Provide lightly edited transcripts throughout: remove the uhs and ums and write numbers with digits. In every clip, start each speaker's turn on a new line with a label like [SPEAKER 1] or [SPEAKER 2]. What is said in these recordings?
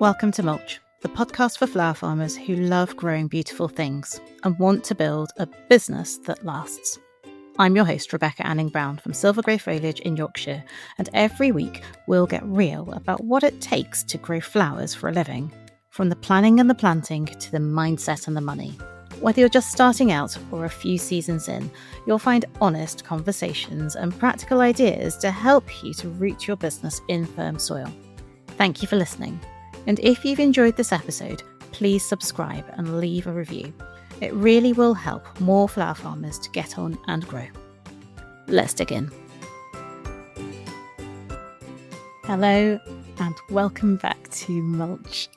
[SPEAKER 1] Welcome to MULCH, the podcast for flower farmers who love growing beautiful things and want to build a business that lasts. I'm your host, Rebecca Anning-Brown from Silver Grey Foliage in Yorkshire, and every week we'll get real about what it takes to grow flowers for a living, from the planning and the planting to the mindset and the money. Whether you're just starting out or a few seasons in, you'll find honest conversations and practical ideas to help you to root your business in firm soil. Thank you for listening. And if you've enjoyed this episode, please subscribe and leave a review. It really will help more flower farmers to get on and grow. Let's dig in. Hello and welcome back to MULCH.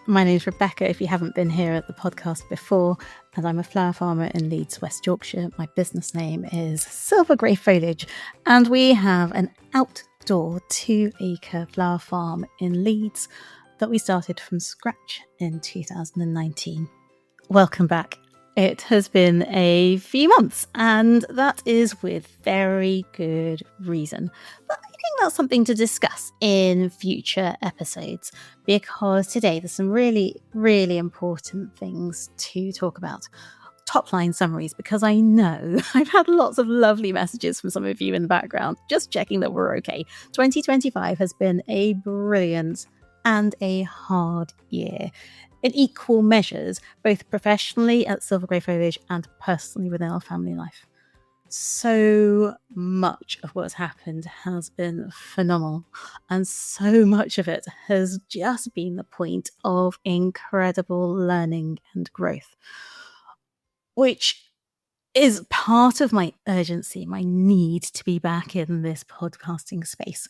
[SPEAKER 1] My name is Rebecca, if you haven't been here at the podcast before, and I'm a flower farmer in Leeds, West Yorkshire. My business name is Silver Grey Foliage, and we have an outdoor 2-acre flower farm in Leeds that we started from scratch in 2019. Welcome back. It has been a few months, and that is with very good reason. But I think that's something to discuss in future episodes, because today there's some really, really important things to talk about. Top line summaries, because I know I've had lots of lovely messages from some of you in the background, just checking that we're okay. 2025 has been a brilliant and a hard year in equal measures, both professionally at Silver Grey Foliage and personally within our family life. So much of what's happened has been phenomenal, and so much of it has just been the point of incredible learning and growth, which is part of my urgency, my need to be back in this podcasting space,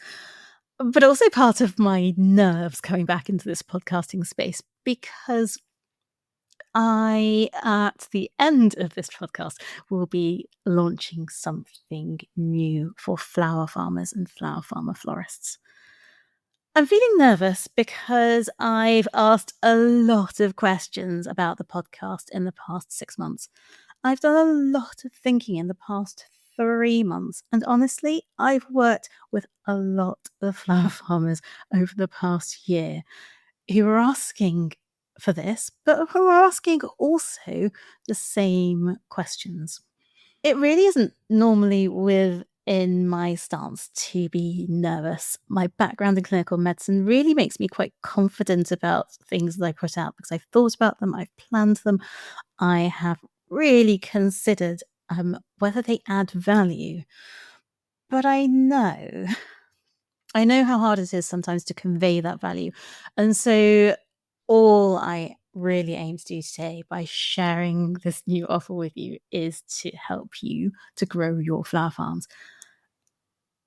[SPEAKER 1] but also part of my nerves coming back into this podcasting space, because I, at the end of this podcast, will be launching something new for flower farmers and flower farmer florists. I'm feeling nervous because I've asked a lot of questions about the podcast in the past 6 months. I've done a lot of thinking in the past 3 months, and honestly, I've worked with a lot of flower farmers over the past year who are asking for this, but who are asking also the same questions. It really isn't normally within my stance to be nervous. My background in clinical medicine really makes me quite confident about things that I put out, because I've thought about them, I've planned them, I have really considered whether they add value. But I know how hard it is sometimes to convey that value. And so all I really aim to do today by sharing this new offer with you is to help you to grow your flower farms.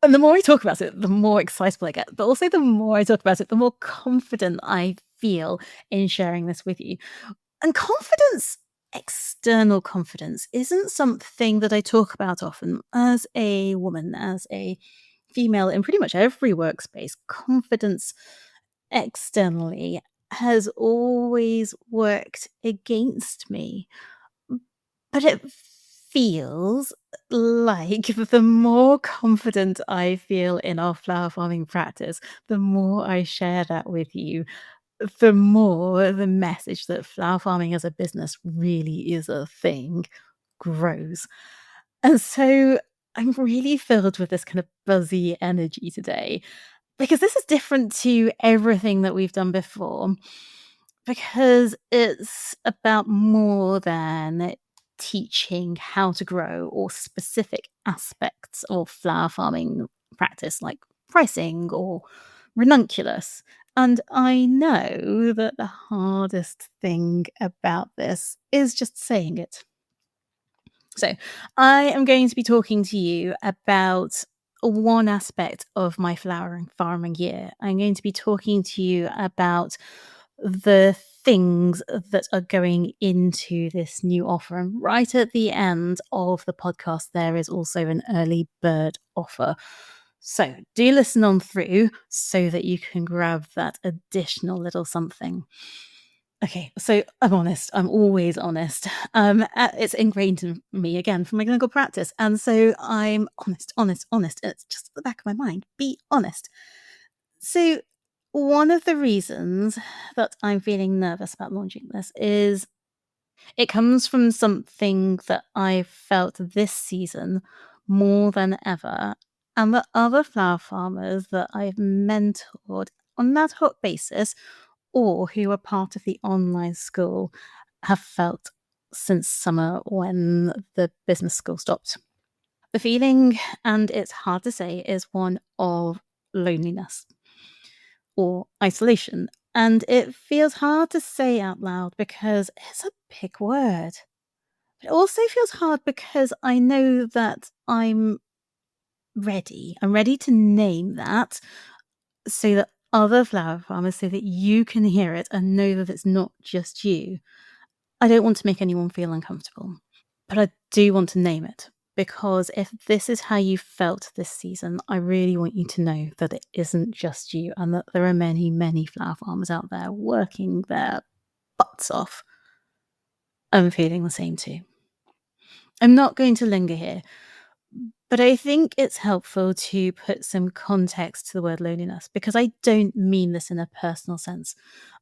[SPEAKER 1] And the more I talk about it, the more excitable I get. But also the more I talk about it, the more confident I feel in sharing this with you. And confidence, external confidence, isn't something that I talk about often. As a woman, as a female in pretty much every workspace, confidence externally has always worked against me. But it feels like the more confident I feel in our flower farming practice, the more I share that with you, the more the message that flower farming as a business really is a thing grows. And so I'm really filled with this kind of buzzy energy today, because this is different to everything that we've done before, because it's about more than teaching how to grow or specific aspects of flower farming practice like pricing or ranunculus. And I know that the hardest thing about this is just saying it. So I am going to be talking to you about one aspect of my flowering farming year. I'm going to be talking to you about the things that are going into this new offer. And right at the end of the podcast, there is also an early bird offer. So do listen on through so that you can grab that additional little something. Okay, so I'm honest. I'm always honest. It's ingrained in me, again, from my clinical practice. And so I'm honest. It's just at the back of my mind. Be honest. So One of the reasons that I'm feeling nervous about launching this is it comes from something that I've felt this season more than ever, and that other flower farmers that I've mentored on an ad hoc basis or who are part of the online school have felt since summer when the business school stopped. The feeling, and it's hard to say, is one of loneliness or isolation. And it feels hard to say out loud because it's a big word. It also feels hard because I know that I'm ready. I'm ready to name that so that other flower farmers, so that you can hear it and know that it's not just you. I don't want to make anyone feel uncomfortable, but I do want to name it because if this is how you felt this season, I really want you to know that it isn't just you and that there are many, many flower farmers out there working their butts off and feeling the same too. I'm not going to linger here, but I think it's helpful to put some context to the word loneliness because I don't mean this in a personal sense.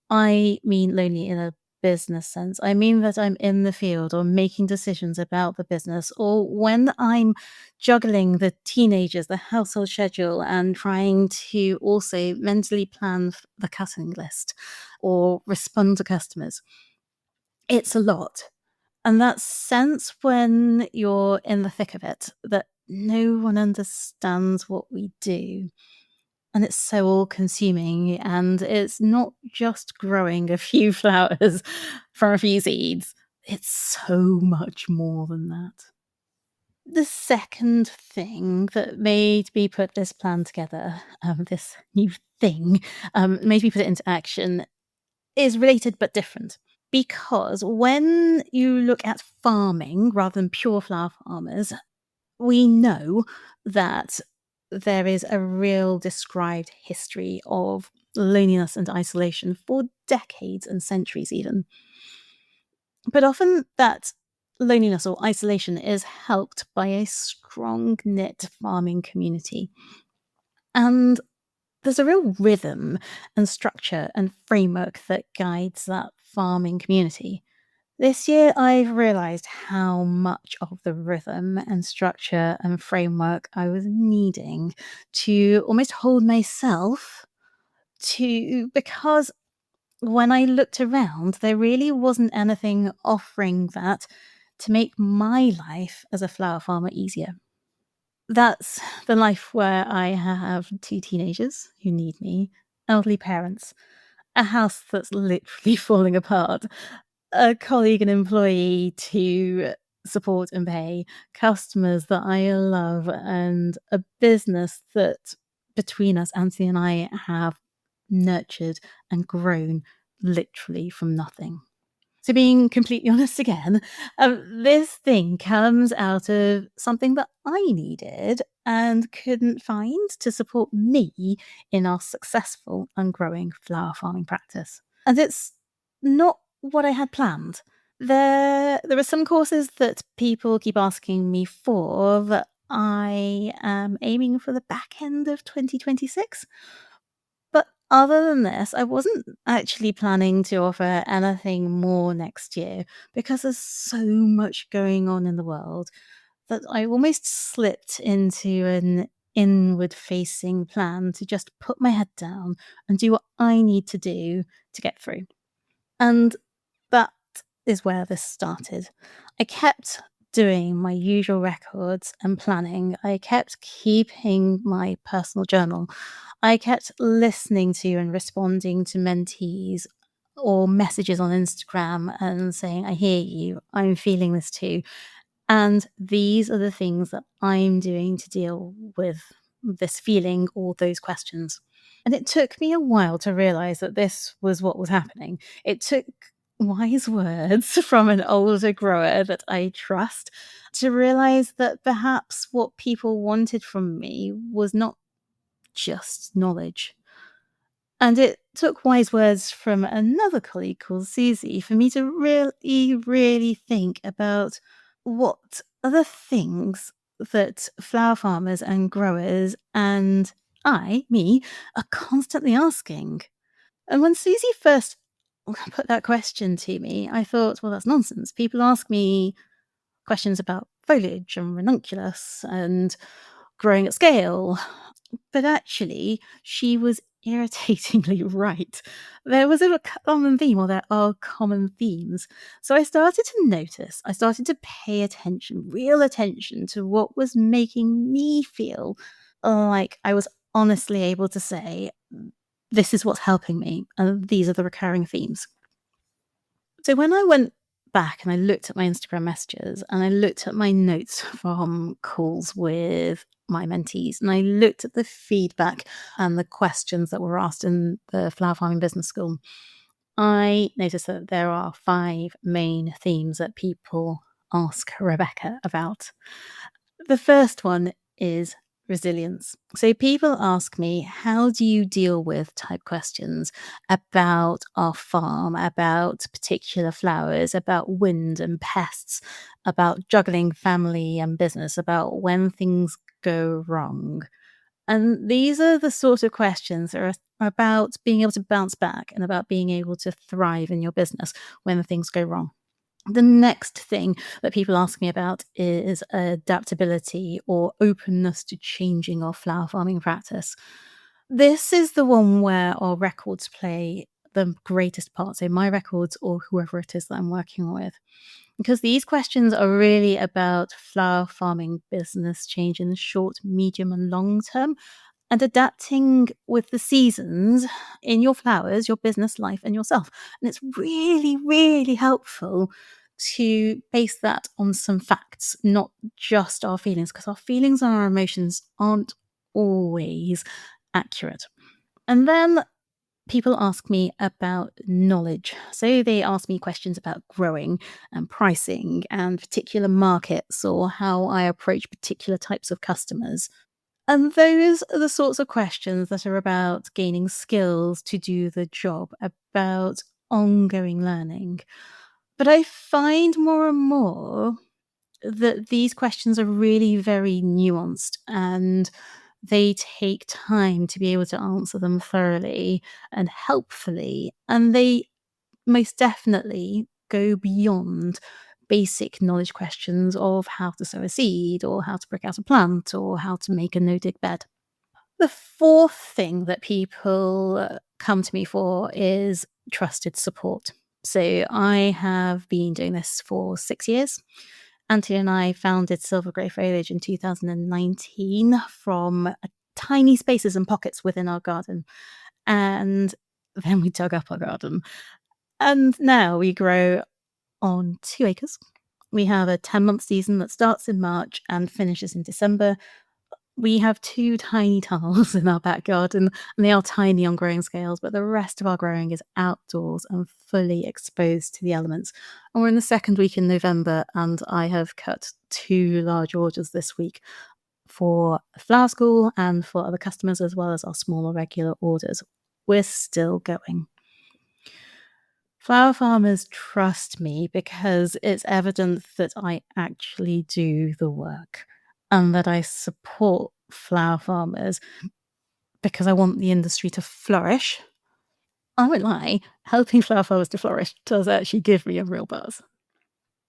[SPEAKER 1] I mean lonely in a business sense. I mean that I'm in the field or making decisions about the business, or when I'm juggling the teenagers, the household schedule, and trying to also mentally plan the cutting list or respond to customers. It's a lot. And that sense when you're in the thick of it, that no one understands what we do. And it's so all consuming. And it's not just growing a few flowers from a few seeds, it's so much more than that. The second thing that made me put this plan together, this new thing, made me put it into action, is related but different. Because when you look at farming rather than pure flower farmers, we know that there is a real described history of loneliness and isolation for decades and centuries, even. But often that loneliness or isolation is helped by a strong knit farming community. And there's a real rhythm and structure and framework that guides that farming community. This year, I've realized how much of the rhythm and structure and framework I was needing to almost hold myself to, because when I looked around, there really wasn't anything offering that to make my life as a flower farmer easier. That's the life where I have two teenagers who need me, elderly parents, a house that's literally falling apart, a colleague and employee to support and pay, customers that I love, and a business that between us, Anthony and I, have nurtured and grown literally from nothing. So, being completely honest again, this thing comes out of something that I needed and couldn't find to support me in our successful and growing flower farming practice. And it's not what I had planned. There are some courses that people keep asking me for that I am aiming for the back end of 2026. But other than this, I wasn't actually planning to offer anything more next year because there's so much going on in the world that I almost slipped into an inward facing plan to just put my head down and do what I need to do to get through. And that is where this started. I kept doing my usual records and planning. I kept keeping my personal journal. I kept listening to and responding to mentees or messages on Instagram and saying, I hear you, I'm feeling this too. And these are the things that I'm doing to deal with this feeling or those questions. And it took me a while to realize that this was what was happening. It took wise words from an older grower that I trust to realize that perhaps what people wanted from me was not just knowledge. And it took wise words from another colleague called Susie for me to really, really think about what are the things that flower farmers and growers and me, are constantly asking. And when Susie first put that question to me, I thought, well, that's nonsense. People ask me questions about foliage and ranunculus and growing at scale. But actually, she was irritatingly right. There was a common theme, or there are common themes. So I started to notice, I started to pay attention, real attention to what was making me feel like I was honestly able to say, this is what's helping me, and these are the recurring themes. So when I went back and I looked at my Instagram messages and I looked at my notes from calls with my mentees and I looked at the feedback and the questions that were asked in the flower farming business school, I noticed that there are five main themes that people ask Rebecca about. The first one is resilience. So people ask me, how do you deal with type questions about our farm, about particular flowers, about wind and pests, about juggling family and business, about when things go wrong? And these are the sort of questions that are about being able to bounce back and about being able to thrive in your business when things go wrong. The next thing that people ask me about is adaptability or openness to changing our flower farming practice. This is the one where our records play the greatest part. So, my records or whoever it is that I'm working with. Because these questions are really about flower farming business change in the short, medium, and long term and adapting with the seasons in your flowers, your business life, and yourself. And it's really, really helpful to base that on some facts, not just our feelings, because our feelings and our emotions aren't always accurate. And then people ask me about knowledge. So they ask me questions about growing and pricing and particular markets or how I approach particular types of customers. And those are the sorts of questions that are about gaining skills to do the job, about ongoing learning. But I find more and more that these questions are really very nuanced and they take time to be able to answer them thoroughly and helpfully. And they most definitely go beyond basic knowledge questions of how to sow a seed or how to prick out a plant or how to make a no dig bed. The fourth thing that people come to me for is trusted support. So I have been doing this for 6 years. Anthony and I founded Silver Grey Foliage in 2019 from tiny spaces and pockets within our garden. And then we dug up our garden. And now we grow on 2 acres. We have a 10-month season that starts in March and finishes in December. We have two tiny tunnels in our back garden, and they are tiny on growing scales, but the rest of our growing is outdoors and fully exposed to the elements. And we're in the second week in November, and I have cut two large orders this week for flower school and for other customers, as well as our smaller regular orders. We're still going. Flower farmers trust me because it's evident that I actually do the work and that I support flower farmers because I want the industry to flourish. I won't lie, helping flower farmers to flourish does actually give me a real buzz.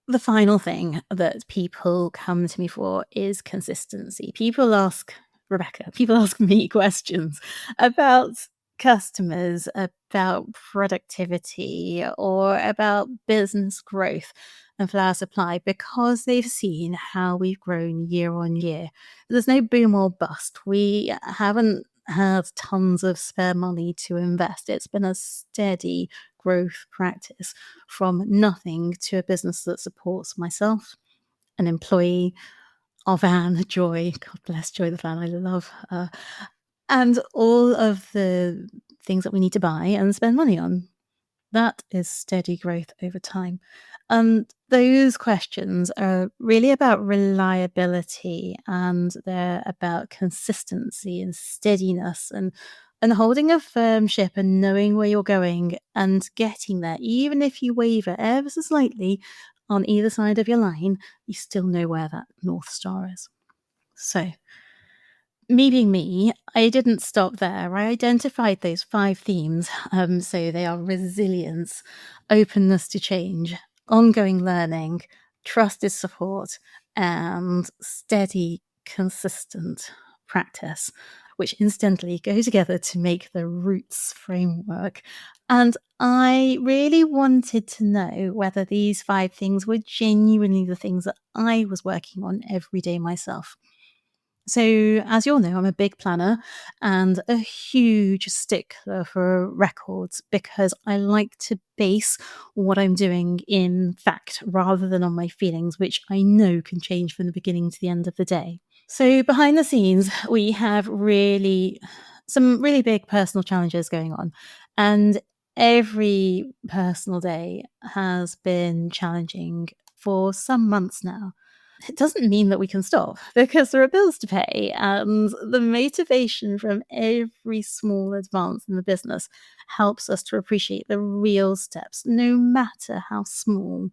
[SPEAKER 1] The final thing that people come to me for is consistency. People ask Rebecca, people ask me questions about customers, about productivity, or about business growth and flower supply because they've seen how we've grown year on year. There's no boom or bust. We haven't had tons of spare money to invest. It's been a steady growth practice from nothing to a business that supports myself, an employee, our van, Joy, God bless Joy the van, I love her, and all of the things that we need to buy and spend money on. That is steady growth over time. And those questions are really about reliability and they're about consistency and steadiness and holding a firm ship and knowing where you're going and getting there. Even if you waver ever so slightly on either side of your line, you still know where that North Star is. So me being me, I didn't stop there. I identified those 5 themes. So they are resilience, openness to change, ongoing learning, trusted support, and steady, consistent practice, which incidentally go together to make the roots framework. And I really wanted to know whether these 5 things were genuinely the things that I was working on every day myself. So, as you all know, I'm a big planner and a huge stickler for records because I like to base what I'm doing in fact rather than on my feelings, which I know can change from the beginning to the end of the day. So, behind the scenes, we have some really big personal challenges going on. And every personal day has been challenging for some months now. It doesn't mean that we can stop because there are bills to pay, and the motivation from every small advance in the business helps us to appreciate the real steps, no matter how small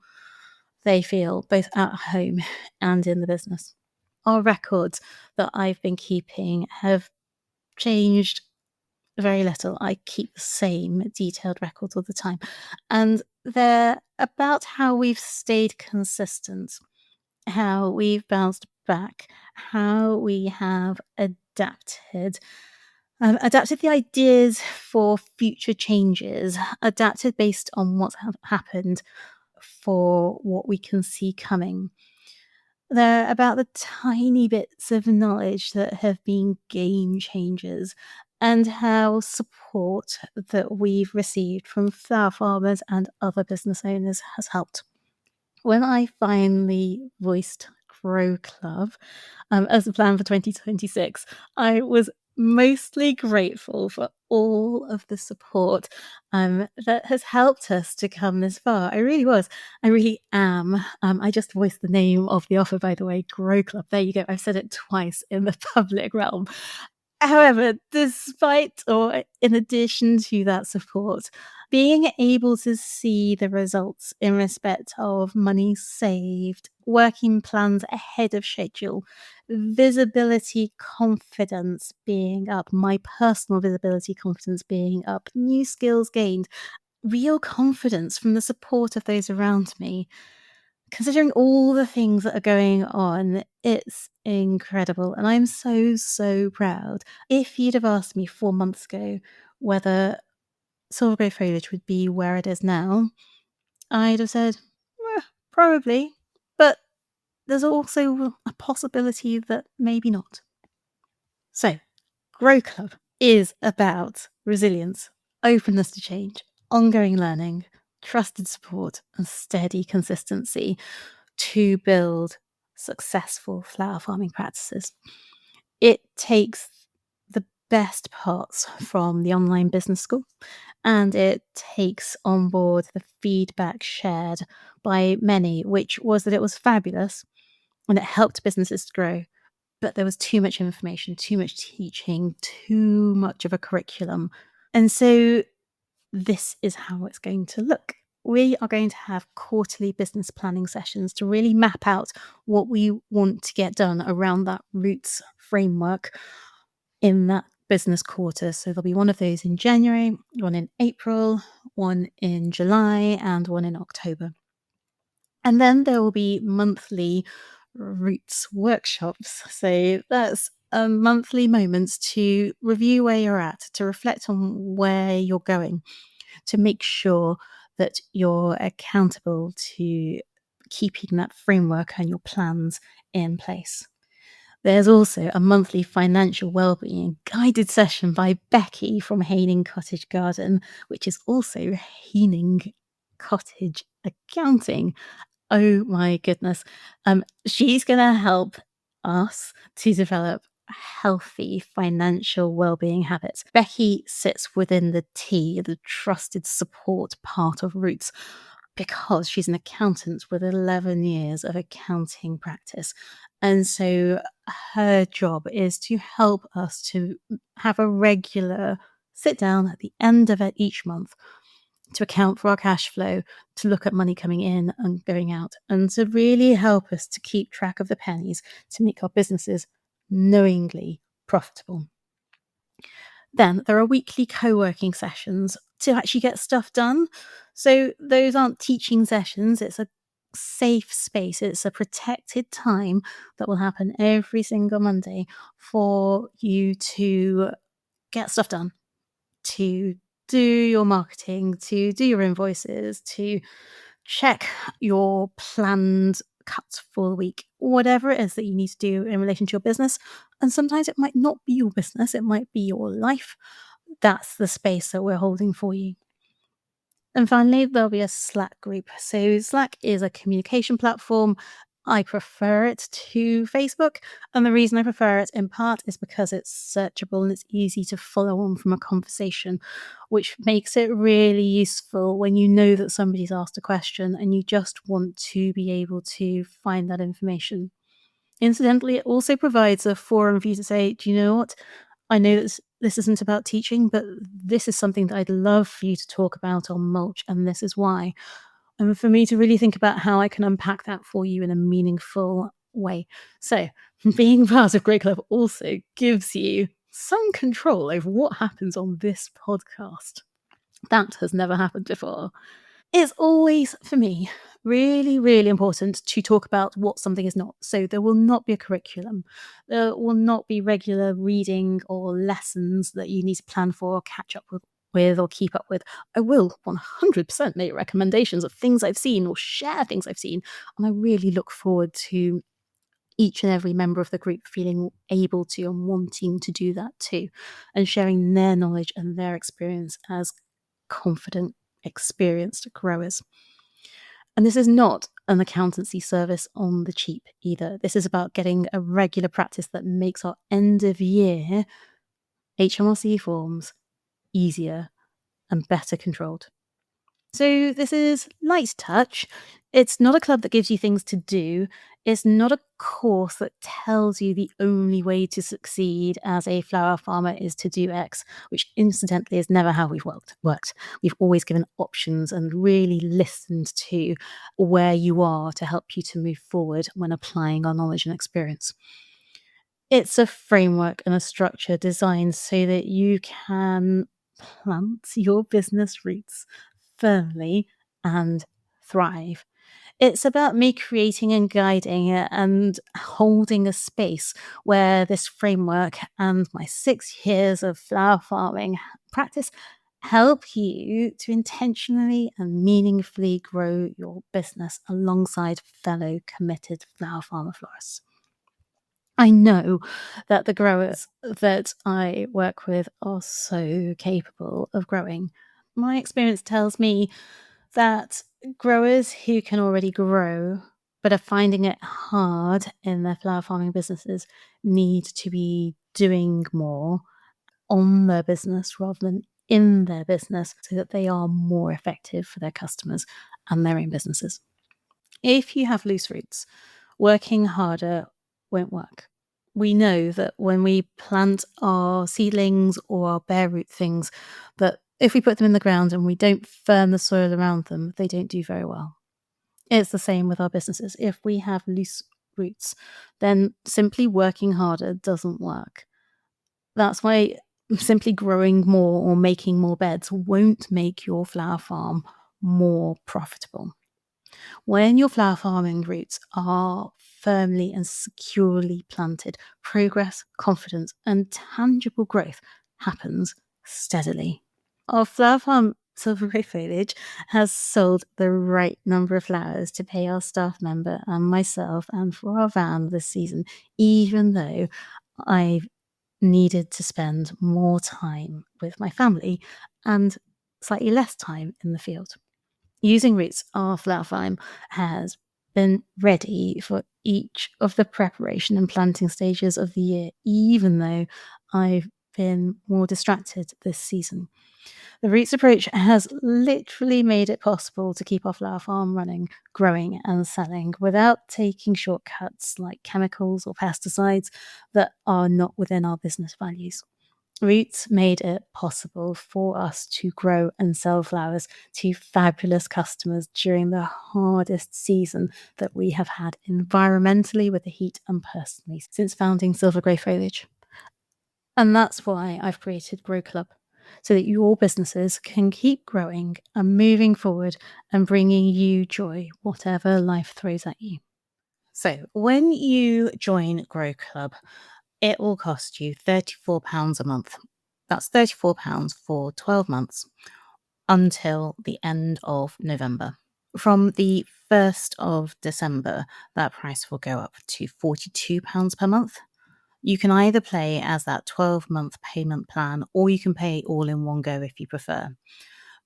[SPEAKER 1] they feel, both at home and in the business. Our records that I've been keeping have changed very little. I keep the same detailed records all the time, and they're about how we've stayed consistent, how we've bounced back, how we have adapted the ideas for future changes, adapted based on what's happened for what we can see coming. They're about the tiny bits of knowledge that have been game changers and how support that we've received from flower farmers and other business owners has helped. When I finally voiced Grow Club as a plan for 2026, I was mostly grateful for all of the support that has helped us to come this far. I really was. I really am. I just voiced the name of the offer, by the way, Grow Club. There you go. I've said it twice in the public realm. However, despite or in addition to that support, being able to see the results in respect of money saved, working plans ahead of schedule, visibility confidence being up, my personal visibility confidence being up, new skills gained, real confidence from the support of those around me. Considering all the things that are going on, it's incredible, and I'm so, so proud. If you'd have asked me 4 months ago whether Silver Grey Foliage would be where it is now, I'd have said, probably, but there's also a possibility that maybe not. So, Grow Club is about resilience, openness to change, ongoing learning, trusted support, and steady consistency to build successful flower farming practices. It takes the best parts from the online business school and it takes on board the feedback shared by many, which was that it was fabulous and it helped businesses to grow. But there was too much information, too much teaching, too much of a curriculum. And so this is how it's going to look. We are going to have quarterly business planning sessions to really map out what we want to get done around that roots framework in that business quarter. So there'll be one of those in January, one in April, one in July, and one in October. And then there will be monthly roots workshops. So that's monthly moments to review where you're at, to reflect on where you're going, to make sure that you're accountable to keeping that framework and your plans in place. There's also a monthly financial wellbeing guided session by Becky from Haining Cottage Garden, which is also Haining Cottage Accounting. Oh my goodness. She's going to help us to develop healthy financial well-being habits. Becky sits within the T, the trusted support part of Roots, because she's an accountant with 11 years of accounting practice. And so her job is to help us to have a regular sit down at the end of each month to account for our cash flow, to look at money coming in and going out, and to really help us to keep track of the pennies to make our businesses knowingly profitable. Then there are weekly co-working sessions to actually get stuff done. So those aren't teaching sessions, it's a safe space, it's a protected time that will happen every single Monday for you to get stuff done, to do your marketing, to do your invoices, to check your planned cuts for the week, whatever it is that you need to do in relation to your business. And sometimes it might not be your business, it might be your life. That's the space that we're holding for you. And finally, there'll be a Slack group. So, Slack is a communication platform. I prefer it to Facebook. And the reason I prefer it in part is because it's searchable and it's easy to follow on from a conversation, which makes it really useful when you know that somebody's asked a question and you just want to be able to find that information. Incidentally, it also provides a forum for you to say, do you know what? I know that this isn't about teaching, but this is something that I'd love for you to talk about on Mulch, and this is why. And for me to really think about how I can unpack that for you in a meaningful way. So, being part of Grey Club also gives you some control over what happens on this podcast. That has never happened before. It's always, for me, really, really important to talk about what something is not. So there will not be a curriculum. There will not be regular reading or lessons that you need to plan for or catch up with or keep up with. I will 100% make recommendations of things I've seen or share things I've seen. And I really look forward to each and every member of the group feeling able to and wanting to do that too, and sharing their knowledge and their experience as confident, experienced growers. And this is not an accountancy service on the cheap either. This is about getting a regular practice that makes our end of year HMRC forms easier and better controlled. So this is light touch. It's not a club that gives you things to do. It's not a course that tells you the only way to succeed as a flower farmer is to do X, which incidentally is never how we've worked. We've always given options and really listened to where you are to help you to move forward when applying our knowledge and experience. It's a framework and a structure designed so that you can plant your business roots firmly and thrive. It's about me creating and guiding it and holding a space where this framework and my 6 years of flower farming practice help you to intentionally and meaningfully grow your business alongside fellow committed flower farmer florists. I know that the growers that I work with are so capable of growing. My experience tells me that growers who can already grow but are finding it hard in their flower farming businesses need to be doing more on their business rather than in their business so that they are more effective for their customers and their own businesses. If you have loose roots, working harder won't work. We know that when we plant our seedlings or our bare root things, that if we put them in the ground and we don't firm the soil around them, they don't do very well. It's the same with our businesses. If we have loose roots, then simply working harder doesn't work. That's why simply growing more or making more beds won't make your flower farm more profitable. When your flower farming roots are firmly and securely planted, progress, confidence, and tangible growth happens steadily. Our flower farm, Silver Grey Foliage, has sold the right number of flowers to pay our staff member and myself and for our van this season, even though I've needed to spend more time with my family and slightly less time in the field. Using roots, our flower farm has been ready for each of the preparation and planting stages of the year, even though I've been more distracted this season. The roots approach has literally made it possible to keep our flower farm running, growing, and selling without taking shortcuts like chemicals or pesticides that are not within our business values. Roots made it possible for us to grow and sell flowers to fabulous customers during the hardest season that we have had environmentally with the heat and personally since founding Silver Grey Foliage. And that's why I've created Grow Club, so that your businesses can keep growing and moving forward and bringing you joy, whatever life throws at you. So when you join Grow Club, it will cost you £34 a month. That's £34 for 12 months until the end of November. From the 1st of December, that price will go up to £42 per month. You can either pay as that 12-month payment plan, or you can pay all in one go if you prefer.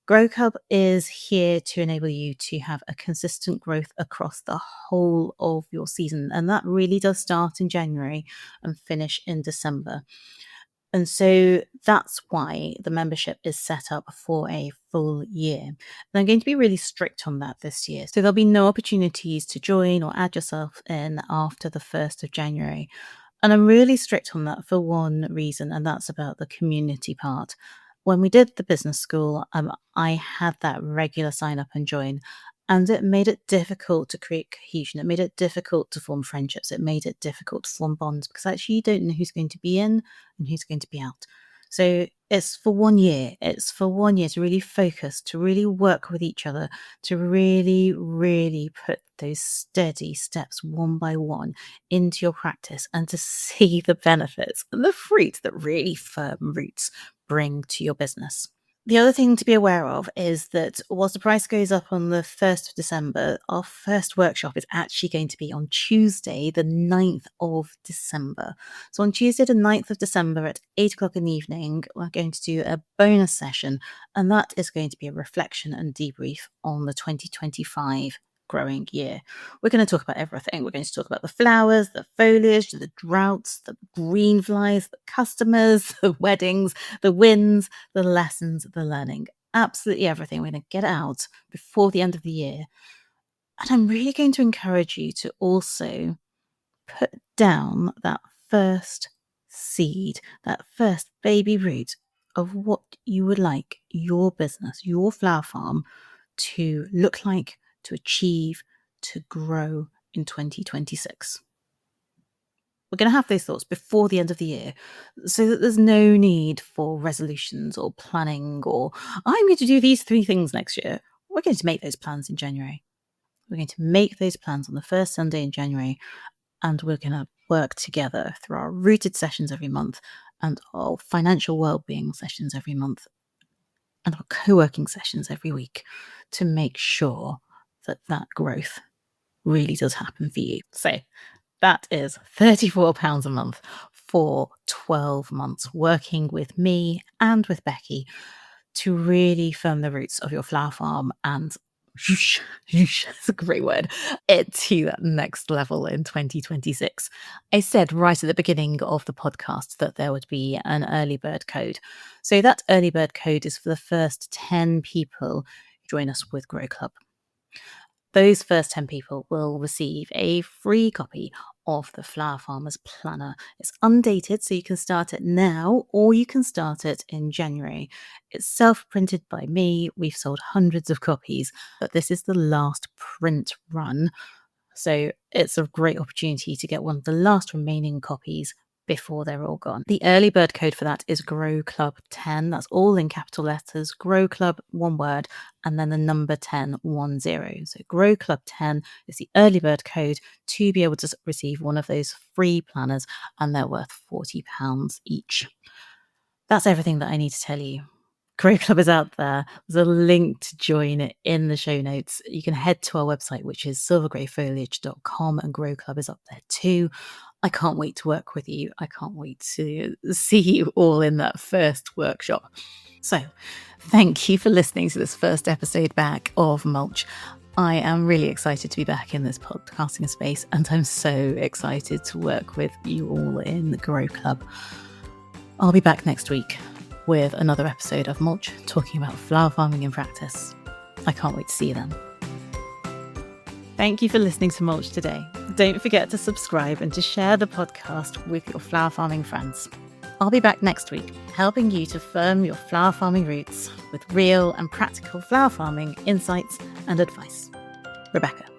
[SPEAKER 1] Grow Club is here to enable you to have a consistent growth across the whole of your season. And that really does start in January and finish in December. And so that's why the membership is set up for a full year. And I'm going to be really strict on that this year. So there'll be no opportunities to join or add yourself in after the 1st of January. And I'm really strict on that for one reason, and that's about the community part. When we did the business school, I had that regular sign up and join, and it made it difficult to create cohesion. It made it difficult to form friendships. It made it difficult to form bonds because actually you don't know who's going to be in and who's going to be out. So it's for 1 year. It's for 1 year to really focus, to really work with each other, to really, really put those steady steps one by one into your practice and to see the benefits and the fruit that really firm roots bring to your business. The other thing to be aware of is that whilst the price goes up on the 1st of December, our first workshop is actually going to be on Tuesday, the 9th of December. So on Tuesday, the 9th of December at 8 o'clock in the evening, we're going to do a bonus session, and that is going to be a reflection and debrief on the 2025 growing year. We're going to talk about everything. We're going to talk about the flowers, the foliage, the droughts, the green flies, the customers, the weddings, the wins, the lessons, the learning, absolutely everything. We're going to get it out before the end of the year. And I'm really going to encourage you to also put down that first seed, that first baby root of what you would like your business, your flower farm to look like, to achieve, to grow in 2026. We're going to have those thoughts before the end of the year so that there's no need for resolutions or planning or I'm going to do these 3 things next year. We're going to make those plans in January. We're going to make those plans on the first Sunday in January, and we're going to work together through our rooted sessions every month and our financial well-being sessions every month and our co-working sessions every week to make sure that that growth really does happen for you. So that is £34 a month for 12 months working with me and with Becky to really firm the roots of your flower farm and it's a great word, it to that next level in 2026. I said right at the beginning of the podcast that there would be an early bird code. So that early bird code is for the first 10 people who join us with Grow Club. Those first 10 people will receive a free copy of the Flower Farmer's Planner. It's undated, so you can start it now or you can start it in January. It's self-printed by me. We've sold hundreds of copies, but this is the last print run. So it's a great opportunity to get one of the last remaining copies before they're all gone. The early bird code for that is Grow Club 10. That's all in capital letters. Grow Club, one word, and then the number 10, 10. So Grow Club 10 is the early bird code to be able to receive one of those free planners, and they're worth £40 each. That's everything that I need to tell you. Grow Club is out there. There's a link to join it in the show notes. You can head to our website, which is silvergreyfoliage.com, and Grow Club is up there too. I can't wait to work with you. I can't wait to see you all in that first workshop. So thank you for listening to this first episode back of Mulch. I am really excited to be back in this podcasting space, and I'm so excited to work with you all in the Grow Club. I'll be back next week with another episode of Mulch talking about flower farming in practice. I can't wait to see you then. Thank you for listening to Mulch today. Don't forget to subscribe and to share the podcast with your flower farming friends. I'll be back next week, helping you to firm your flower farming roots with real and practical flower farming insights and advice. Rebecca.